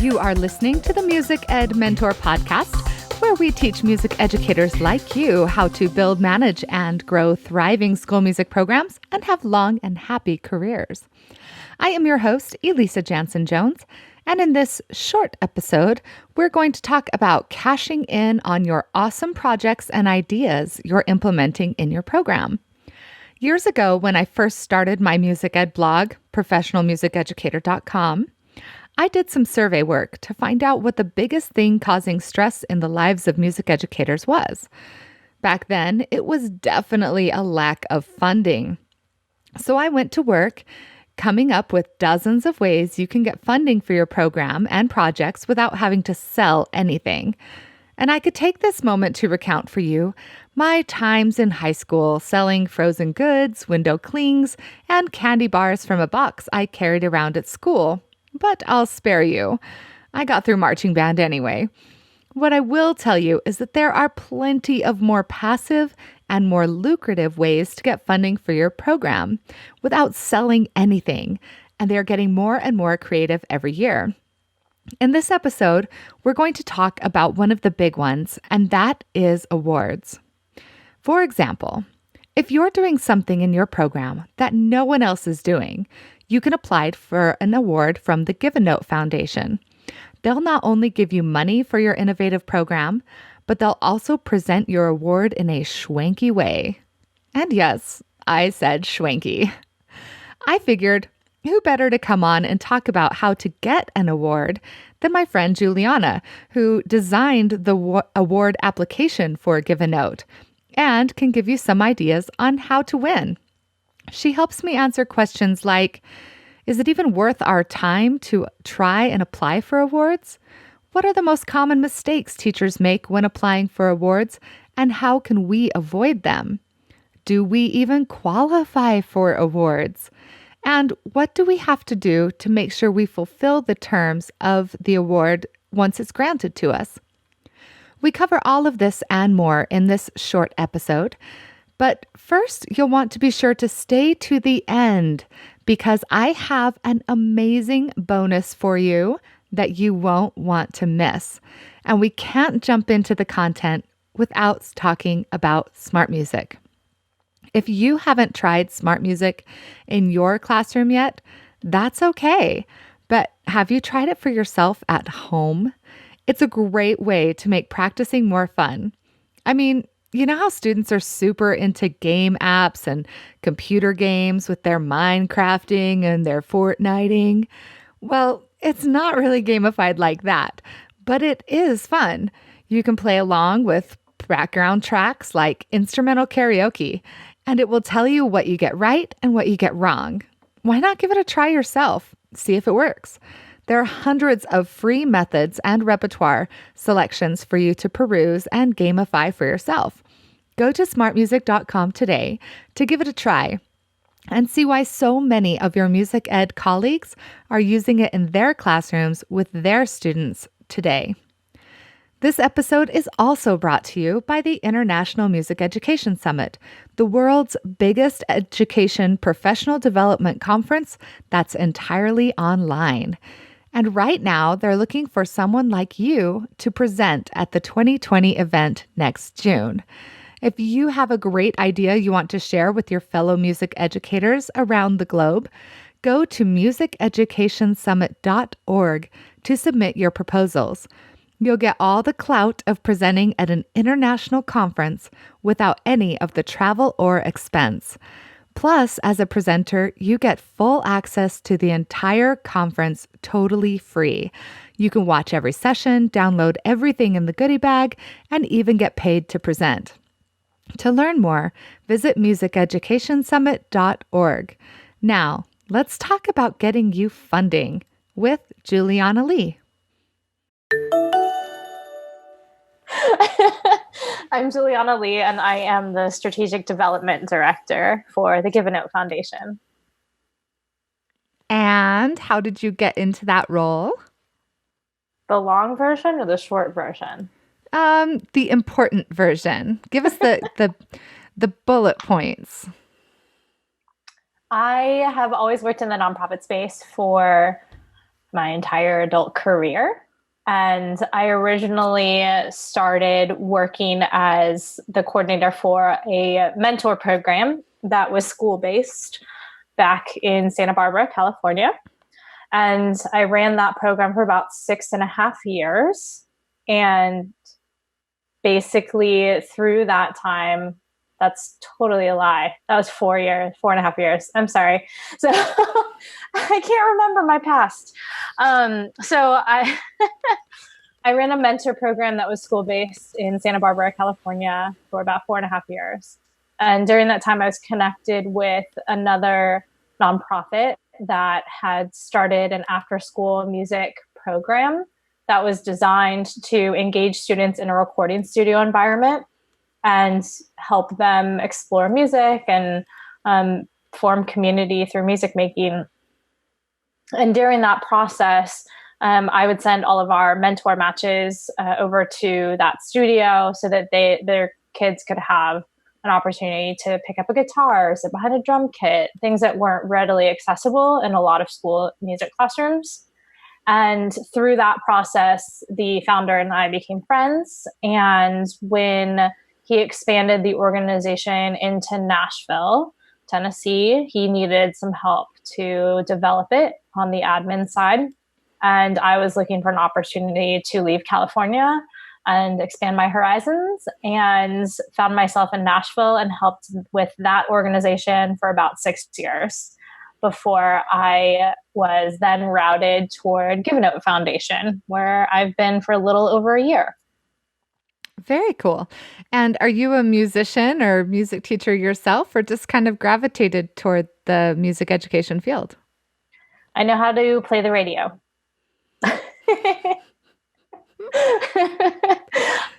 You are listening to the Music Ed Mentor Podcast, where we teach music educators like you how to build, manage, and grow thriving school music programs and have long and happy careers. I am your host, Elisa Jansen-Jones, and in this short episode, we're going to talk about cashing in on your awesome projects and ideas you're implementing in your program. Years ago, when I first started my music ed blog, professionalmusiceducator.com, I did some survey work to find out what the biggest thing causing stress in the lives of music educators was. Back then, it was definitely a lack of funding. So I went to work coming up with dozens of ways you can get funding for your program and projects without having to sell anything. And I could take this moment to recount for you my times in high school selling frozen goods, window clings, and candy bars from a box I carried around at school. But I'll spare you. I got through marching band anyway. What I will tell you is that there are plenty of more passive and more lucrative ways to get funding for your program without selling anything, and they're getting more and more creative every year. In this episode, we're going to talk about one of the big ones, and that is awards. For example, if you're doing something in your program that no one else is doing, you can apply for an award from the Give a Note Foundation. They'll not only give you money for your innovative program, but they'll also present your award in a schwanky way. And yes, I said schwanky. I figured, who better to come on and talk about how to get an award than my friend Juliana, who designed the award application for Give a Note and can give you some ideas on how to win. She helps me answer questions like, is it even worth our time to try and apply for awards? What are the most common mistakes teachers make when applying for awards, and how can we avoid them? Do we even qualify for awards? And what do we have to do to make sure we fulfill the terms of the award once it's granted to us? We cover all of this and more in this short episode. But first, you'll want to be sure to stay to the end because I have an amazing bonus for you that you won't want to miss. And we can't jump into the content without talking about smart music. If you haven't tried smart music in your classroom yet, that's okay. But have you tried it for yourself at home? It's a great way to make practicing more fun. I mean, you know how students are super into game apps and computer games with their Minecrafting and their Fortniting? Well, it's not really gamified like that, but it is fun. You can play along with background tracks like instrumental karaoke, and it will tell you what you get right and what you get wrong. Why not give it a try yourself? See if it works. There are hundreds of free methods and repertoire selections for you to peruse and gamify for yourself. Go to smartmusic.com today to give it a try and see why so many of your music ed colleagues are using it in their classrooms with their students today. This episode is also brought to you by the International Music Education Summit, the world's biggest education professional development conference that's entirely online. And right now, they're looking for someone like you to present at the 2020 event next June. If you have a great idea you want to share with your fellow music educators around the globe, go to musiceducationsummit.org to submit your proposals. You'll get all the clout of presenting at an international conference without any of the travel or expense. Plus, as a presenter, you get full access to the entire conference totally free. You can watch every session, download everything in the goodie bag, and even get paid to present. To learn more, visit musiceducationsummit.org. Now, let's talk about getting you funding with Juliana Lee. I'm Juliana Lee, and I am the Strategic Development Director for the Give a Note Foundation. And how did you get into that role? The long version or the short version? The important version. Give us the bullet points. I have always worked in the nonprofit space for my entire adult career. And I originally started working as the coordinator for a mentor program that was school-based back in Santa Barbara, California. And I ran that program for about 6.5 years. And basically through that time, that's totally a lie. That was 4 years, 4.5 years. I'm sorry. So I can't remember my past. So I I ran a mentor program that was school based in Santa Barbara, California for about 4.5 years. And during that time, I was connected with another nonprofit that had started an after school music program that was designed to engage students in a recording studio environment and help them explore music and form community through music making. And during that process, I would send all of our mentor matches over to that studio so that their kids could have an opportunity to pick up a guitar, sit behind a drum kit, things that weren't readily accessible in a lot of school music classrooms. And through that process, the founder and I became friends. And when he expanded the organization into Nashville, Tennessee, he needed some help to develop it on the admin side. And I was looking for an opportunity to leave California and expand my horizons, and found myself in Nashville and helped with that organization for about 6 years before I was then routed toward GiveNote Foundation, where I've been for a little over a year. Very cool. And are you a musician or music teacher yourself, or just kind of gravitated toward the music education field? I know how to play the radio.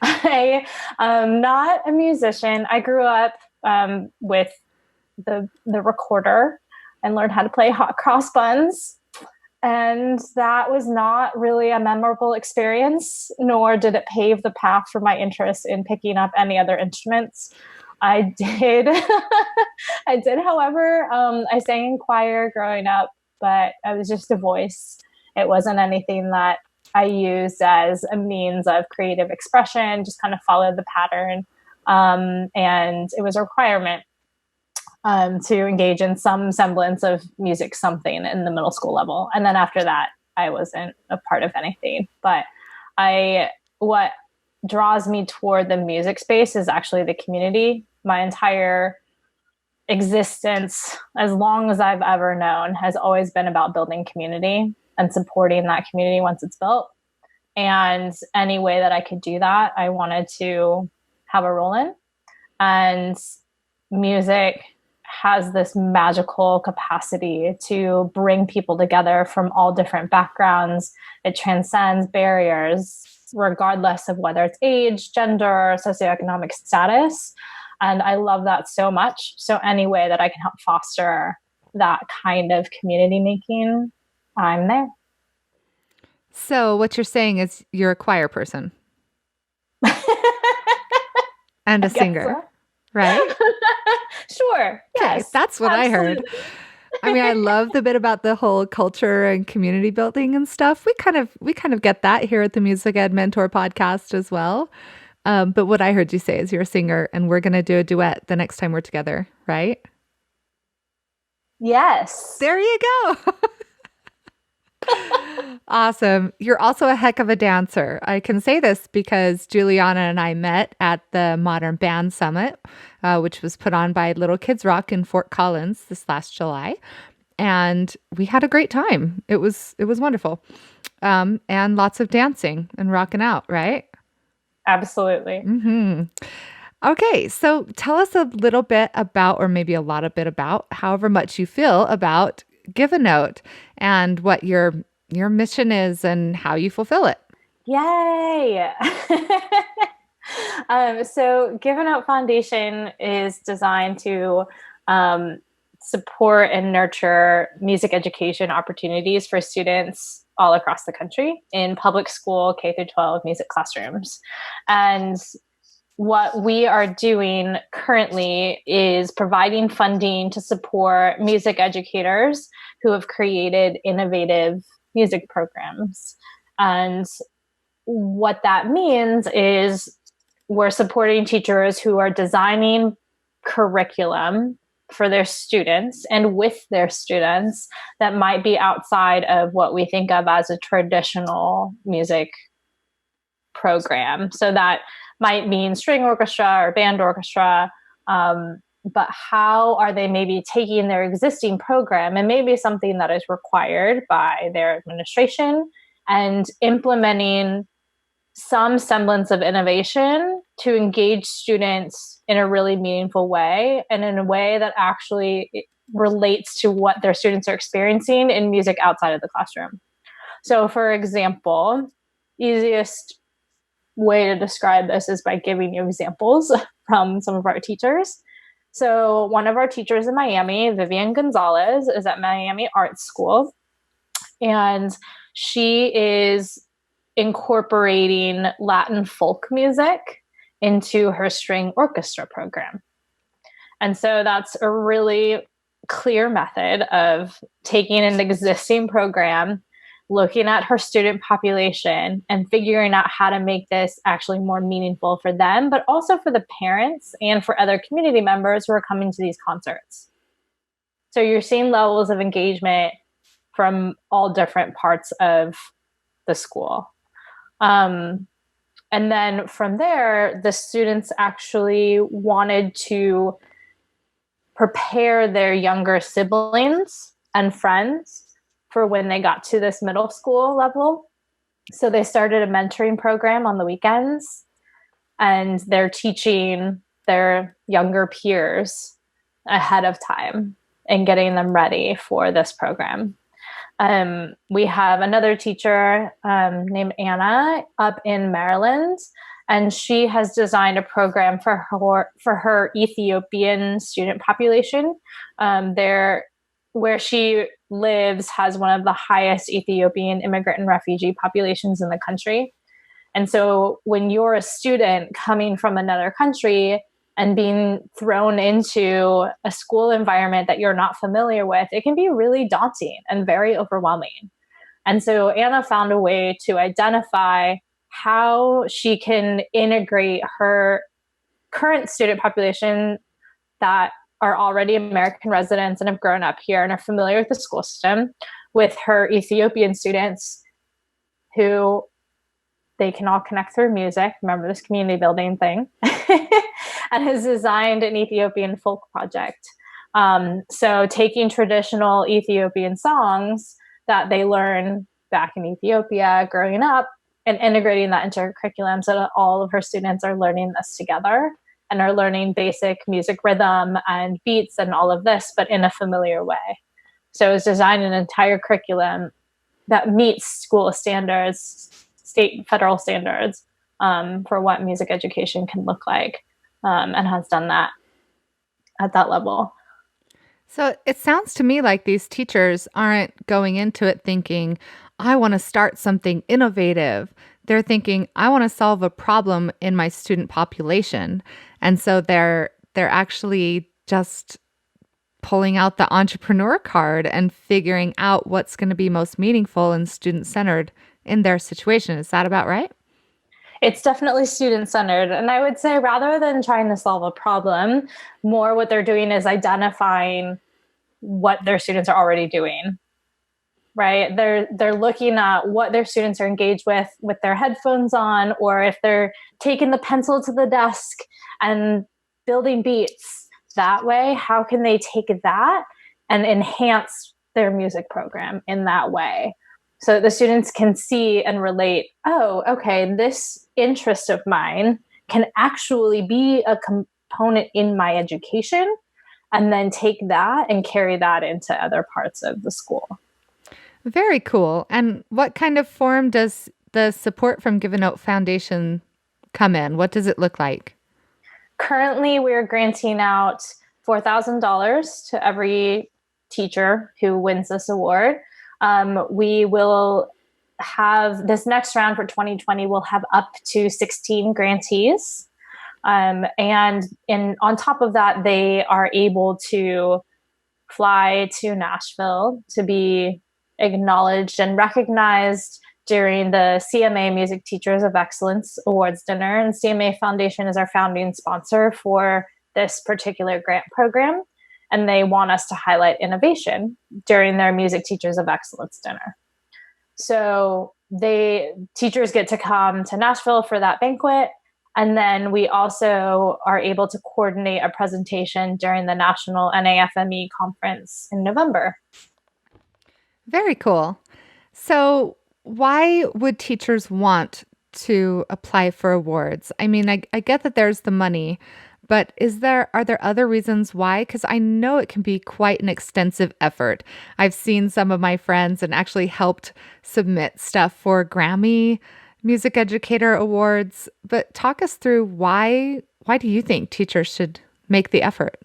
I am not a musician. I grew up with the recorder and learned how to play hot cross buns. And that was not really a memorable experience, nor did it pave the path for my interest in picking up any other instruments. I did, however, I sang in choir growing up, but I was just a voice. It wasn't anything that I used as a means of creative expression, just kind of followed the pattern. And it was a requirement to engage in some semblance of music something in the middle school level. And then after that, I wasn't a part of anything. But what draws me toward the music space is actually the community. My entire existence, as long as I've ever known, has always been about building community and supporting that community once it's built. And any way that I could do that, I wanted to have a role in. And music has this magical capacity to bring people together from all different backgrounds. It transcends barriers, regardless of whether it's age, gender, socioeconomic status. And I love that so much. So any way that I can help foster that kind of community making, I'm there. So what you're saying is you're a choir person and a singer, so. Right? Sure. Yes. Okay, that's what absolutely. I heard. I mean, I love the bit about the whole culture and community building and stuff. We kind of get that here at the Music Ed Mentor podcast as well. But what I heard you say is you're a singer, and we're going to do a duet the next time we're together, right? Yes. There you go. Awesome. You're also a heck of a dancer. I can say this because Juliana and I met at the Modern Band Summit, which was put on by Little Kids Rock in Fort Collins this last July. And we had a great time. It was wonderful. And lots of dancing and rocking out, right? Absolutely. Mm-hmm. Okay, so tell us a little bit about, or maybe a lot of bit about, however much you feel about GiveNote and what your mission is and how you fulfill it. Yay! So GiveNote Foundation is designed to support and nurture music education opportunities for students all across the country in public school K-12 music classrooms. And what we are doing currently is providing funding to support music educators who have created innovative music programs. And what that means is we're supporting teachers who are designing curriculum for their students and with their students that might be outside of what we think of as a traditional music program. So that might mean string orchestra or band orchestra. But how are they maybe taking their existing program and maybe something that is required by their administration and implementing some semblance of innovation to engage students in a really meaningful way and in a way that actually relates to what their students are experiencing in music outside of the classroom. So, for example, easiest way to describe this is by giving you examples from some of our teachers. So one of our teachers in Miami, Vivian Gonzalez, is at Miami Art School, and she is incorporating Latin folk music into her string orchestra program. And so that's a really clear method of taking an existing program, looking at her student population and figuring out how to make this actually more meaningful for them, but also for the parents and for other community members who are coming to these concerts. So you're seeing levels of engagement from all different parts of the school. And then from there, the students actually wanted to prepare their younger siblings and friends for when they got to this middle school level. So they started a mentoring program on the weekends, and they're teaching their younger peers ahead of time and getting them ready for this program. We have another teacher named Anna up in Maryland, and she has designed a program for her Ethiopian student population. Where she lives has one of the highest Ethiopian immigrant and refugee populations in the country. And so when you're a student coming from another country and being thrown into a school environment that you're not familiar with, it can be really daunting and very overwhelming. And so Anna found a way to identify how she can integrate her current student population that are already American residents and have grown up here and are familiar with the school system with her Ethiopian students who they can all connect through music. Remember this community building thing. And has designed an Ethiopian folk project. So taking traditional Ethiopian songs that they learn back in Ethiopia growing up and integrating that into her curriculum so that all of her students are learning this together and are learning basic music rhythm and beats and all of this, but in a familiar way. So it's designed an entire curriculum that meets school standards, state and federal standards, for what music education can look like, and has done that at that level. So it sounds to me like these teachers aren't going into it thinking, I want to start something innovative. They're thinking, I want to solve a problem in my student population. And so they're actually just pulling out the entrepreneur card and figuring out what's going to be most meaningful and student-centered in their situation. Is that about right? It's definitely student-centered. And I would say rather than trying to solve a problem, more what they're doing is identifying what their students are already doing. Right? They're looking at what their students are engaged with their headphones on, or if they're taking the pencil to the desk and building beats that way, how can they take that and enhance their music program in that way? So that the students can see and relate, oh, okay, this interest of mine can actually be a component in my education, and then take that and carry that into other parts of the school. Very cool. And what kind of form does the support from Give a Note Foundation come in? What does it look like? Currently, we're granting out $4,000 to every teacher who wins this award. We will have this next round for 2020, we'll have up to 16 grantees. And on top of that, they are able to fly to Nashville to be acknowledged and recognized during the CMA Music Teachers of Excellence Awards dinner. And CMA Foundation is our founding sponsor for this particular grant program. And they want us to highlight innovation during their Music Teachers of Excellence dinner. So teachers get to come to Nashville for that banquet. And then we also are able to coordinate a presentation during the National NAFME conference in November. Very cool. So why would teachers want to apply for awards? I mean, I get that there's the money, but are there other reasons why? Because I know it can be quite an extensive effort. I've seen some of my friends and actually helped submit stuff for Grammy Music Educator Awards. But talk us through why do you think teachers should make the effort?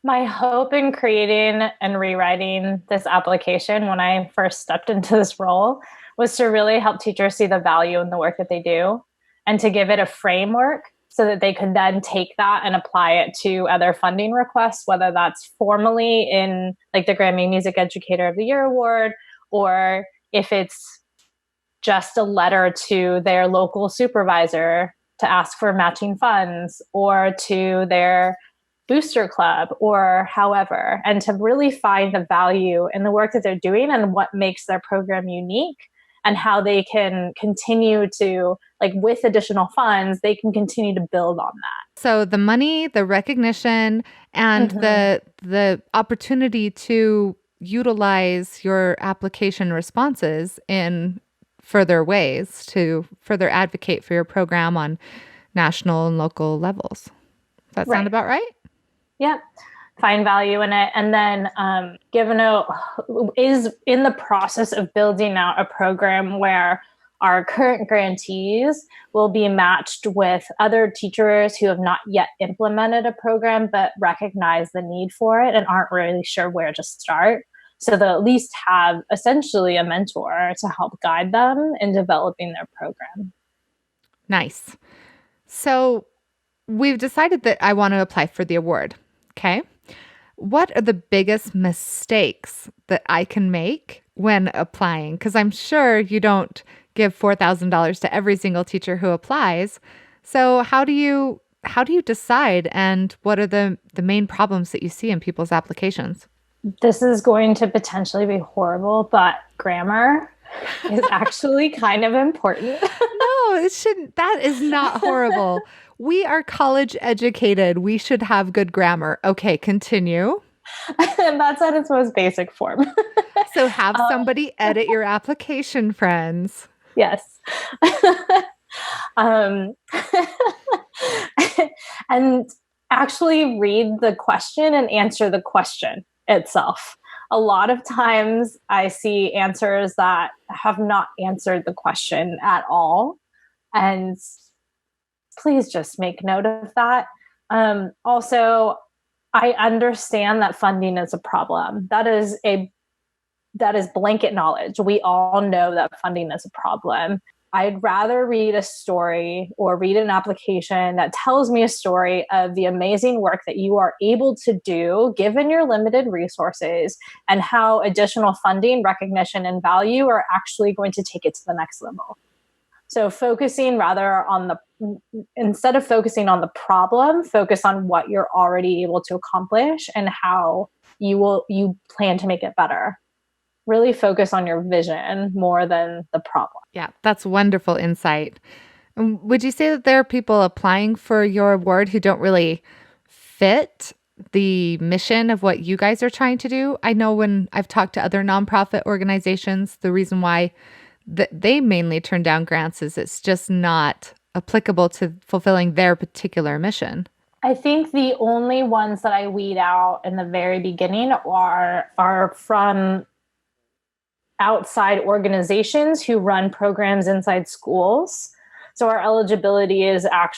My hope in creating and rewriting this application when I first stepped into this role was to really help teachers see the value in the work that they do and to give it a framework so that they could then take that and apply it to other funding requests, whether that's formally in like the Grammy Music Educator of the Year Award, or if it's just a letter to their local supervisor to ask for matching funds, or to their booster club, or however, and to really find the value in the work that they're doing and what makes their program unique, and how they can continue to, like, with additional funds, they can continue to build on that. So the money, the recognition, and the opportunity to utilize your application responses in further ways to further advocate for your program on national and local levels. Does that sound about right? Yep. Find value in it. And then is in the process of building out a program where our current grantees will be matched with other teachers who have not yet implemented a program but recognize the need for it and aren't really sure where to start. So they'll at least have essentially a mentor to help guide them in developing their program. Nice. So we've decided that I want to apply for the award. Okay. What are the biggest mistakes that I can make when applying? Because I'm sure you don't give $4,000 to every single teacher who applies. So how do you decide, and what are the main problems that you see in people's applications? This is going to potentially be horrible, but grammar is actually kind of important. No, it shouldn't. That is not horrible. We are college educated. We should have good grammar. Okay, continue. And that's at its most basic form. So have somebody edit your application, friends. Yes. And actually read the question and answer the question itself. A lot of times I see answers that have not answered the question at all. And please just make note of that. Also, I understand that funding is a problem. That is blanket knowledge. We all know that funding is a problem. I'd rather read a story or read an application that tells me a story of the amazing work that you are able to do given your limited resources, and how additional funding, recognition, and value are actually going to take it to the next level. So instead of focusing on the problem, focus on what you're already able to accomplish and how you plan to make it better. Really focus on your vision more than the problem. Yeah, that's wonderful insight. Would you say that there are people applying for your award who don't really fit the mission of what you guys are trying to do? I know when I've talked to other nonprofit organizations, the reason why they mainly turn down grants is it's just not applicable to fulfilling their particular mission. I think the only ones that I weed out in the very beginning are from outside organizations who run programs inside schools. So our eligibility is our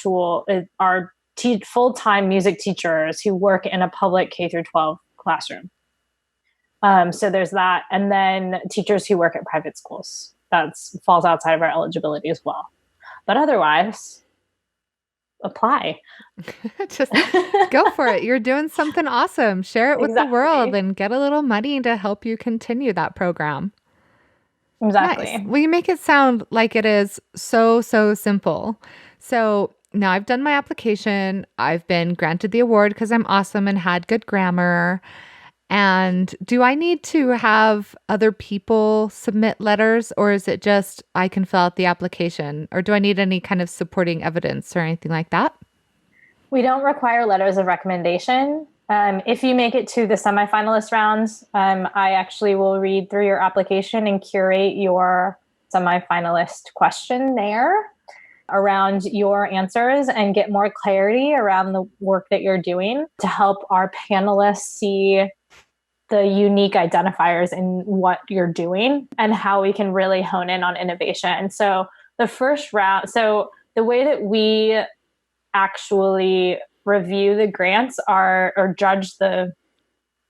full-time music teachers who work in a public K-12 classroom. So there's that. And then teachers who work at private schools. That falls outside of our eligibility as well. But otherwise, apply. Just go for it. You're doing something awesome. Share it with the world Exactly. and get a little money to help you continue that program. Nice. Exactly. Well, you make it sound like it is so, so simple. So now I've done my application. I've been granted the award because I'm awesome and had good grammar. And do I need to have other people submit letters, or is it just I can fill out the application? Or do I need any kind of supporting evidence or anything like that? We don't require letters of recommendation. If you make it to the semifinalist rounds, I actually will read through your application and curate your semifinalist questionnaire around your answers and get more clarity around the work that you're doing to help our panelists see the unique identifiers in what you're doing and how we can really hone in on innovation. So the first round, so the way that we actually review the grants are or judge the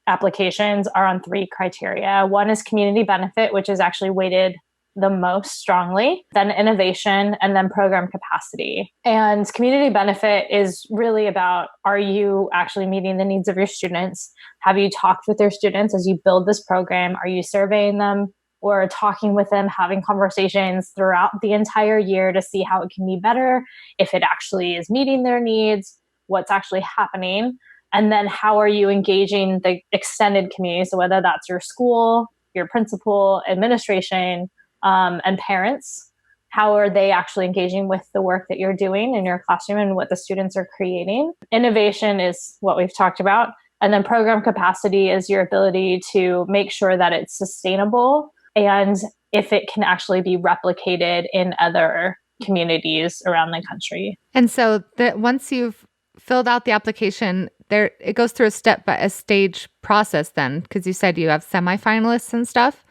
applications are on three criteria. One is community benefit, which is actually weighted the most strongly, then innovation, and then program capacity. And community benefit is really about, are you actually meeting the needs of your students? Have you talked with your students as you build this program? Are you surveying them or talking with them, having conversations throughout the entire year to see how it can be better, if it actually is meeting their needs, what's actually happening? And then how are you engaging the extended community? So whether that's your school, your principal, administration, and parents, how are they actually engaging with the work that you're doing in your classroom and what the students are creating? Innovation is what we've talked about. And then program capacity is your ability to make sure that it's sustainable and if it can actually be replicated in other communities around the country. And so that once you've filled out the application, there it goes through a stage process then, because you said you have semifinalists and stuff.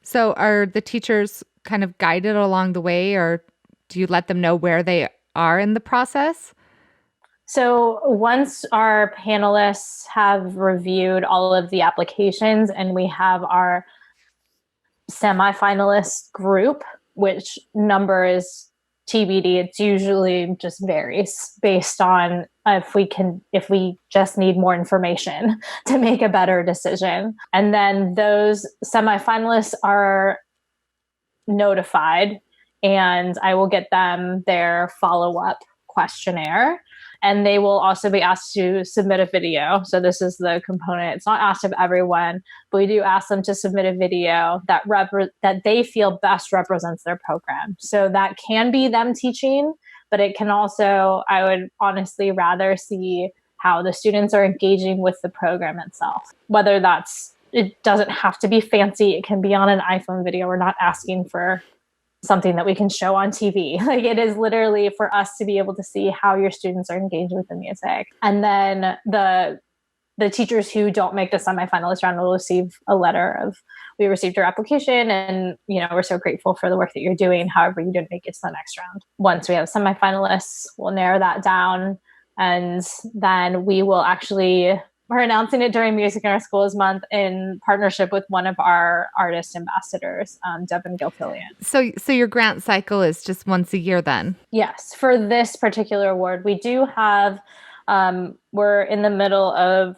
So are the teachers kind of guided along the way, or do you let them know where they are in the process? So once our panelists have reviewed all of the applications and we have our semifinalist group, which number is TBD, it's usually just varies based on if we just need more information to make a better decision. And then those semifinalists are notified and I will get them their follow-up questionnaire. And they will also be asked to submit a video. So this is the component. It's not asked of everyone, but we do ask them to submit a video that that they feel best represents their program. So that can be them teaching, but it can also, I would honestly rather see how the students are engaging with the program itself. Whether it doesn't have to be fancy. It can be on an iPhone video. We're not asking for something that we can show on TV. Like it is literally for us to be able to see how your students are engaged with the music. And then the teachers who don't make the semifinalist round will receive a letter of, we received your application and, we're so grateful for the work that you're doing. However, you didn't make it to the next round. Once we have semifinalists, we'll narrow that down. And then we're announcing it during Music in Our Schools Month in partnership with one of our artist ambassadors, Devin Gilfillian. So your grant cycle is just once a year then? Yes. For this particular award, we do have, we're in the middle of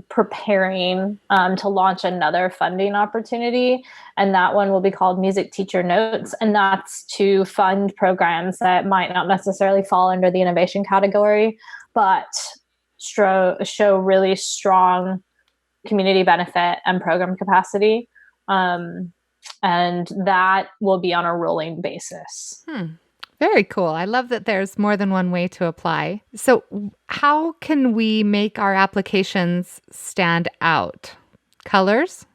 preparing to launch another funding opportunity. And that one will be called Music Teacher Notes. And that's to fund programs that might not necessarily fall under the innovation category, but show really strong community benefit and program capacity. And that will be on a rolling basis. Very cool. I love that there's more than one way to apply. So how can we make our applications stand out? Colors?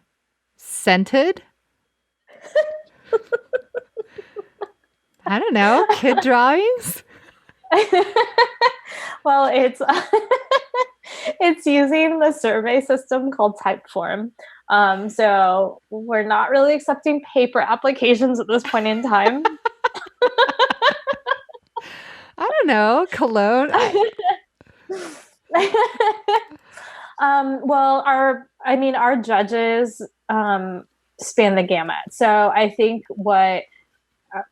Scented? I don't know. Kid drawings? Well, it's using the survey system called Typeform. So we're not really accepting paper applications at this point in time. I don't know. Cologne? Well, our judges span the gamut. So I think what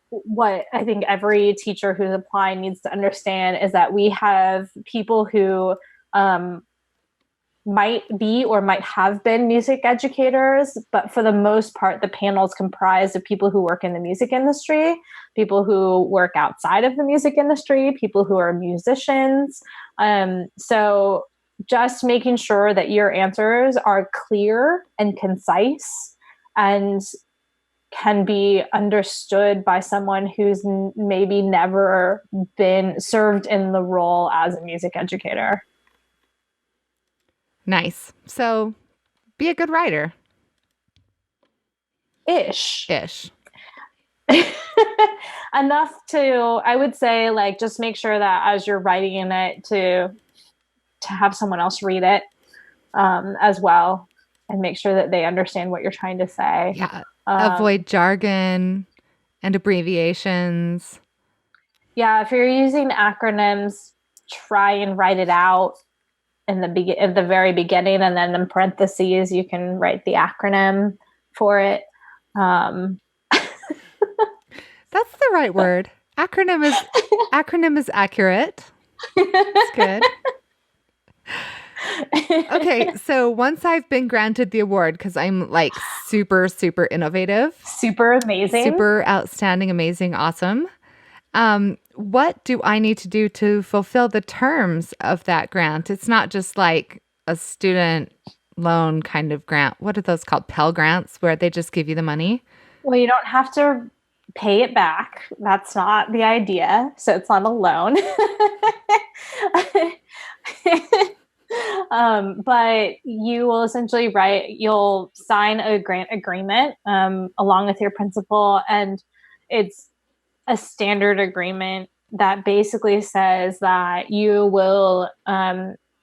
what I think every teacher who's applying needs to understand is that we have people who might be or might have been music educators, but for the most part, the panel is comprised of people who work in the music industry, people who work outside of the music industry, people who are musicians. So just making sure that your answers are clear and concise and can be understood by someone who's maybe never been served in the role as a music educator. Nice. So be a good writer. Ish. Ish. Enough to, I would say, like, just make sure that as you're writing in it to have someone else read it as well, and make sure that they understand what you're trying to say. Yeah. Avoid jargon and abbreviations. Yeah, if you're using acronyms, try and write it out in at the very beginning, and then in parentheses you can write the acronym for it. That's the right word. Acronym is accurate. That's good. Okay, so once I've been granted the award, because I'm like super, super innovative, super amazing, super outstanding, amazing, awesome. What do I need to do to fulfill the terms of that grant? It's not just like a student loan kind of grant. What are those called? Pell grants, where they just give you the money? Well, you don't have to pay it back. That's not the idea. So it's not a loan. But you will essentially you'll sign a grant agreement along with your principal, and it's a standard agreement that basically says that you will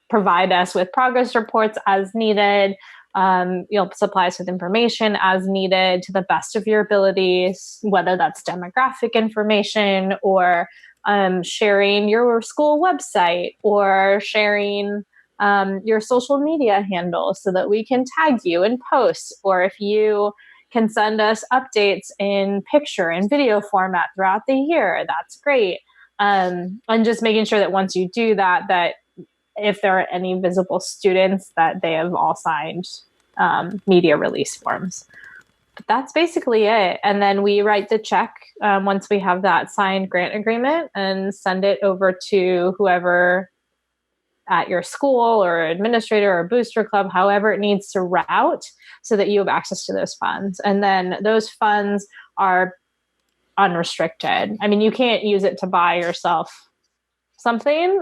provide us with progress reports as needed. You'll supply us with information as needed to the best of your abilities, whether that's demographic information or sharing your school website or sharing your social media handles so that we can tag you in posts, or if you can send us updates in picture and video format throughout the year, that's great. And just making sure that once you do that, that if there are any visible students, that they have all signed media release forms. But that's basically it. And then we write the check once we have that signed grant agreement and send it over to whoever at your school or administrator or booster club, however it needs to route, so that you have access to those funds. And then those funds are unrestricted. I mean, you can't use it to buy yourself something.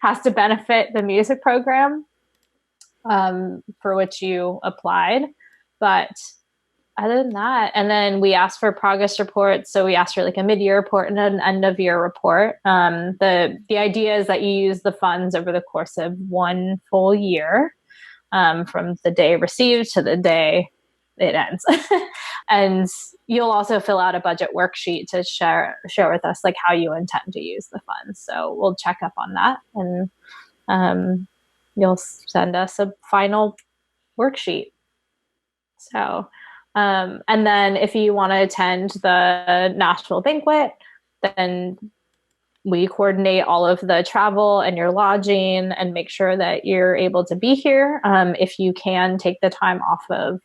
Has to benefit the music program for which you applied. But other than that, and then we ask for progress reports. So we ask for like a mid-year report and an end-of-year report. The idea is that you use the funds over the course of one full year, from the day received to the day it ends. And you'll also fill out a budget worksheet to share with us like how you intend to use the funds. So we'll check up on that, and you'll send us a final worksheet. So, and then if you want to attend the Nashville banquet, then we coordinate all of the travel and your lodging and make sure that you're able to be here. If you can take the time off of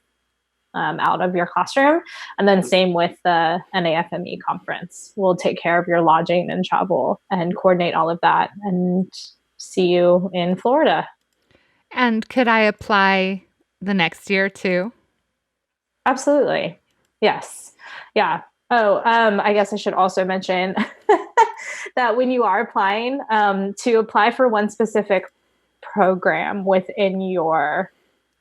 out of your classroom. And then same with the NAFME conference. We'll take care of your lodging and travel and coordinate all of that, and see you in Florida. And could I apply the next year too? Absolutely. Yes. Yeah. Oh, I guess I should also mention that when you are applying, to apply for one specific program within your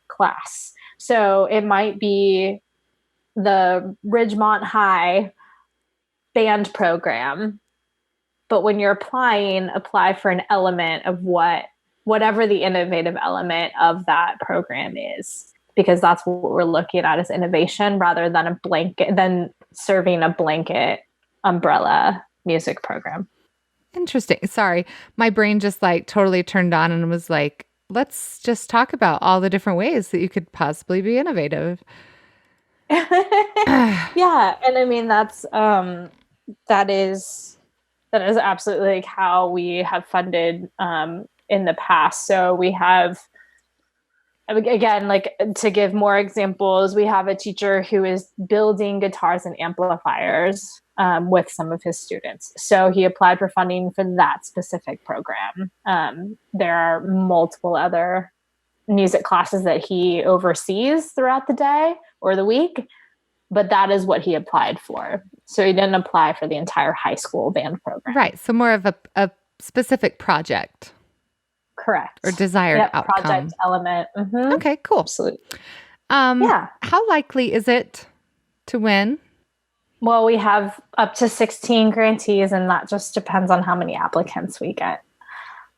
class. So it might be the Ridgemont High band program, but when you're applying, apply for an element of whatever the innovative element of that program is, because that's what we're looking at as innovation, rather than serving a blanket umbrella music program. Interesting. Sorry, my brain just like totally turned on and was like, let's just talk about all the different ways that you could possibly be innovative. Yeah, and I mean that is absolutely like how we have funded in the past. So we have, again, like, to give more examples, we have a teacher who is building guitars and amplifiers with some of his students. So he applied for funding for that specific program. There are multiple other music classes that he oversees throughout the day or the week, but that is what he applied for. So he didn't apply for the entire high school band program. Right. So more of a specific project. Correct. Or desired outcome. Project element. Mm-hmm. Okay, cool. Absolutely. Yeah. How likely is it to win? Well, we have up to 16 grantees, and that just depends on how many applicants we get.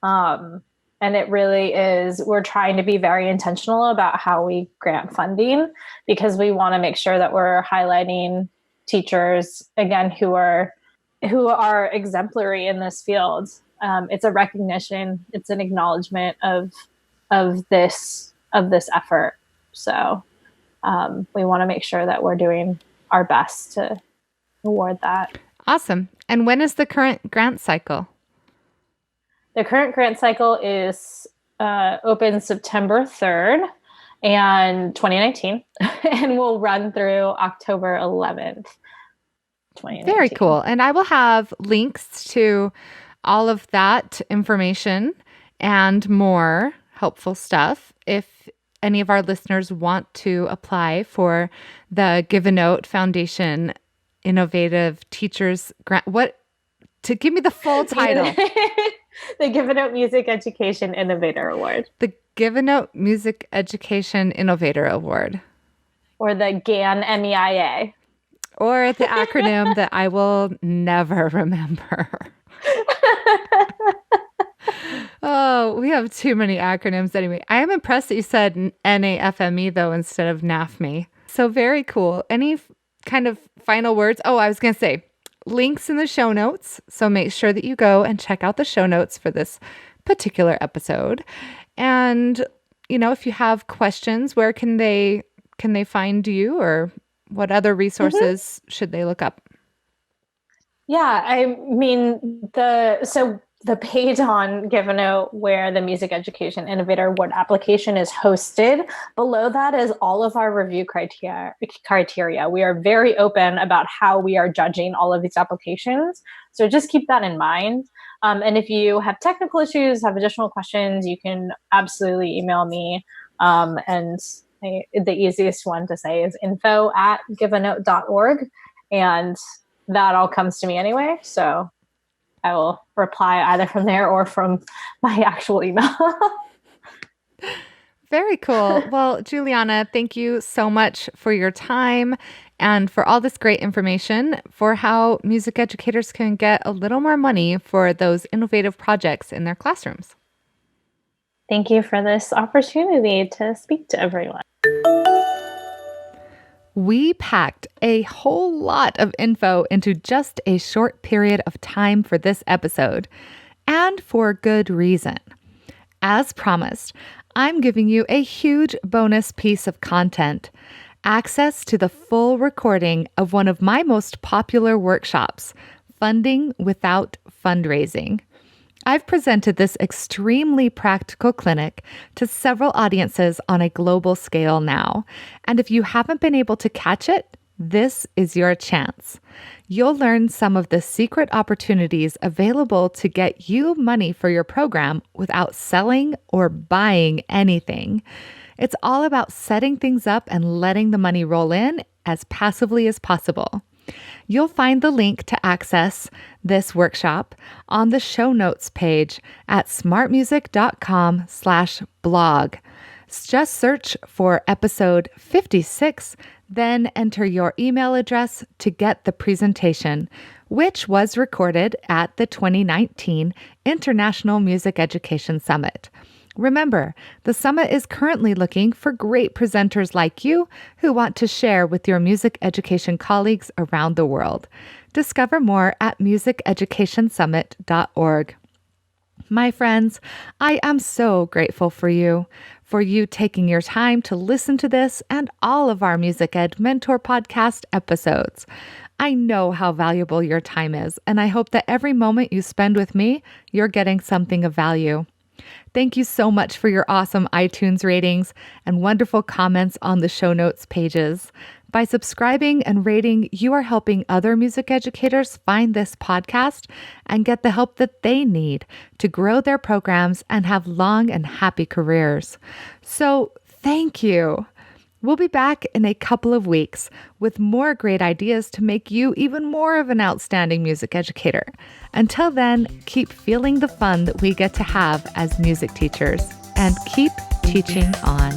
And it really is, we're trying to be very intentional about how we grant funding, because we want to make sure that we're highlighting teachers, again, who are exemplary in this field. It's a recognition, it's an acknowledgement of this effort. So we want to make sure that we're doing our best to award that. Awesome. And when is the current grant cycle? The current grant cycle is open September 3rd and 2019, and will run through October 11th, 2019. Very cool. And I will have links to all of that information and more helpful stuff if any of our listeners want to apply for the Give a Note Foundation Innovative Teachers Grant. To give me the full title. The Give a Note Music Education Innovator Award. The Give a Note Music Education Innovator Award. Or the GAN MEIA. Or the acronym that I will never remember. Oh, we have too many acronyms anyway. I am impressed that you said NAFME though instead of NAFME. So very cool. Any kind of final words? Oh, I was going to say links in the show notes. So make sure that you go and check out the show notes for this particular episode. And, if you have questions, where can they find you, or what other resources should they look up? Yeah, I mean, the page on Give a Note where the Music Education Innovator Award application is hosted, below that is all of our review criteria. We are very open about how we are judging all of these applications. So just keep that in mind. And if you have technical issues, have additional questions, you can absolutely email me. And the easiest one to say is info@giveanote.org. And that all comes to me anyway. So I will reply either from there or from my actual email. Very cool. Well, Juliana, thank you so much for your time and for all this great information for how music educators can get a little more money for those innovative projects in their classrooms. Thank you for this opportunity to speak to everyone. We packed a whole lot of info into just a short period of time for this episode, and for good reason. As promised, I'm giving you a huge bonus piece of content, access to the full recording of one of my most popular workshops, Funding Without Fundraising. I've presented this extremely practical clinic to several audiences on a global scale now, and if you haven't been able to catch it, this is your chance. You'll learn some of the secret opportunities available to get you money for your program without selling or buying anything. It's all about setting things up and letting the money roll in as passively as possible. You'll find the link to access this workshop on the show notes page at smartmusic.com/blog. Just search for episode 56, then enter your email address to get the presentation, which was recorded at the 2019 International Music Education Summit. Remember, the summit is currently looking for great presenters like you who want to share with your music education colleagues around the world. Discover more at musiceducationsummit.org. My friends, I am so grateful for you, for you taking your time to listen to this and all of our Music Ed Mentor podcast episodes. I know how valuable your time is, and I hope that every moment you spend with me, you're getting something of value. Thank you so much for your awesome iTunes ratings and wonderful comments on the show notes pages. By subscribing and rating, you are helping other music educators find this podcast and get the help that they need to grow their programs and have long and happy careers. So thank you. We'll be back in a couple of weeks with more great ideas to make you even more of an outstanding music educator. Until then, keep feeling the fun that we get to have as music teachers and keep teaching on.